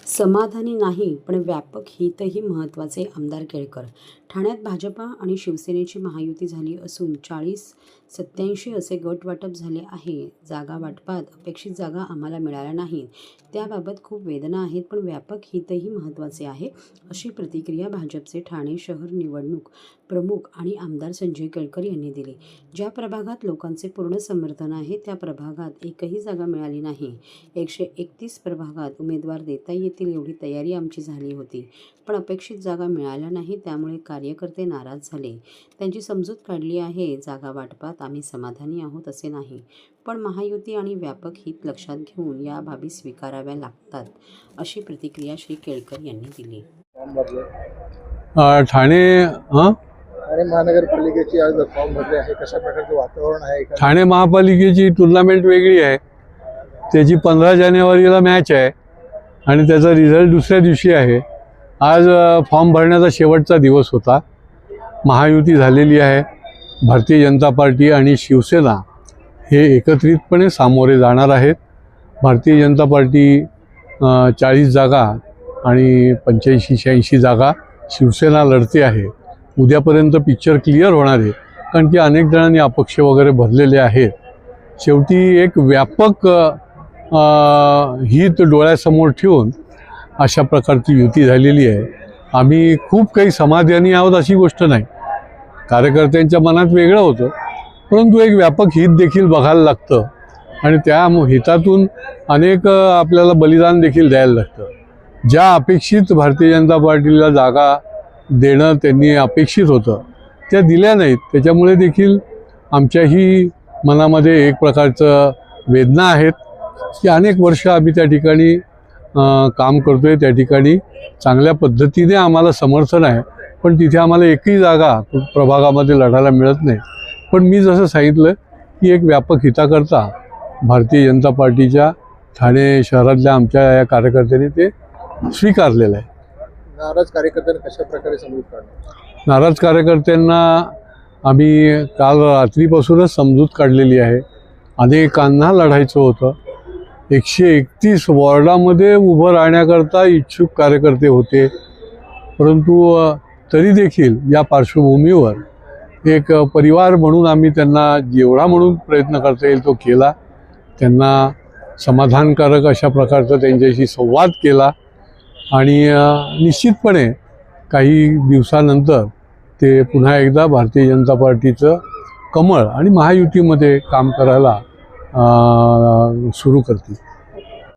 समाधानी नाही, पण व्यापक हितही महत्त्वाचे. आमदार केळकर. ठाण्यात भाजपा आणि शिवसेनेची महायुती झाली असून 40-87 असे गट वाटप झाले आहे. जागा वाटपात अपेक्षित जागा आम्हाला मिळाल्या नाहीत, त्याबाबत खूप वेदना आहेत, पण व्यापक हितही महत्त्वाचे आहे, अशी प्रतिक्रिया भाजपचे ठाणे शहर निवडणूक प्रमुख आणि आमदार संजय केळकर यांनी दिली. ज्या प्रभागात लोकांचे पूर्ण समर्थन आहे त्या प्रभागात एकही जागा मिळाली नाही. 131 प्रभागात उमेदवार देता येतील एवढी तयारी आमची झाली होती, पण अपेक्षित जागा मिळाल्या नाही, त्यामुळे कार्यकर्ते नाराज झाले. त्यांची समजूत काढली आहे. जागा वाटपात आम्ही समाधानी आहोत असे नाही, पण महायुती आणि व्यापक हित लक्षात घेऊन या बाबी स्वीकाराव्या लागतात, अशी प्रतिक्रिया श्री केळकर यांनी दिली. ठाणे महानगरपालिकेची आज फॉर्म भरले आहे. कशा प्रकारचे वातावरण आहे? ठाणे महापालिकेची टुर्नामेंट वेगळी आहे. त्याची 15 जानेवारीला मॅच आहे आणि त्याचा रिझल्ट दुसऱ्या दिवशी आहे. आज फॉर्म भरण्याचा शेवटचा दिवस होता. महायुती झालेली आहे. भारतीय जनता पार्टी आणि शिवसेना हे एकत्रितपणे सामोरे जाणार आहेत. भारतीय जनता पार्टी 40 जागा आणि 85-86 जागा शिवसेना लढते आहे. उद्यापर्यंत पिक्चर क्लिअर होणार आहे, कारण की अनेक जणांनी अपक्ष वगैरे भरलेले आहेत. शेवटी एक व्यापक हित डोळ्यासमोर ठेवून अशा प्रकारची युती झालेली आहे. आम्ही खूप काही समाधानी आहोत अशी गोष्ट नाही. कार्यकर्त्यांच्या मनात वेगळं होतं, परंतु एक व्यापक हित देखील बघायला लागतं आणि त्या हितातून अनेक आपल्याला बलिदान देखील द्यायला लागतं. ज्या अपेक्षित भारतीय जनता पार्टीला जागा देणं त्यांनी अपेक्षित होतं त्या दिल्या नाहीत. त्याच्यामुळे देखील आमच्याही मनामध्ये एक प्रकारचं वेदना आहेत की अनेक वर्ष आम्ही त्या ठिकाणी काम करतोय. त्या ठिकाणी चांगल्या पद्धतीने आम्हाला समर्थन आहे, पण तिथे आम्हाला एकही जागा प्रभागामध्ये लढायला मिळत नाही. पण मी जसं सांगितलं की एक व्यापक हिताकरता भारतीय जनता पार्टीच्या ठाणे शहरातल्या आमच्या या कार्यकर्त्यांनी ते स्वीकारलेलं आहे. नाराज कार्यकर्त्यांना कशा प्रकारे समजूत काढणार? नाराज कार्यकर्त्यांना आम्ही काल रात्रीपासूनच समजूत काढलेली आहे. अनेकांना लढायचं होतं. 131 वॉर्डामध्ये उभं राहण्याकरता इच्छुक कार्यकर्ते होते, परंतु तरी देखील या पार्श्वभूमीवर एक परिवार म्हणून आम्ही त्यांना जेवढा म्हणून प्रयत्न करता येईल तो केला. त्यांना समाधानकारक अशा प्रकारचा त्यांच्याशी संवाद केला आणि निश्चितपणे काही दिवसानंतर ते पुन्हा एकदा भारतीय जनता पार्टीचं कमळ आणि महायुतीमध्ये काम करायला सुरू करतील.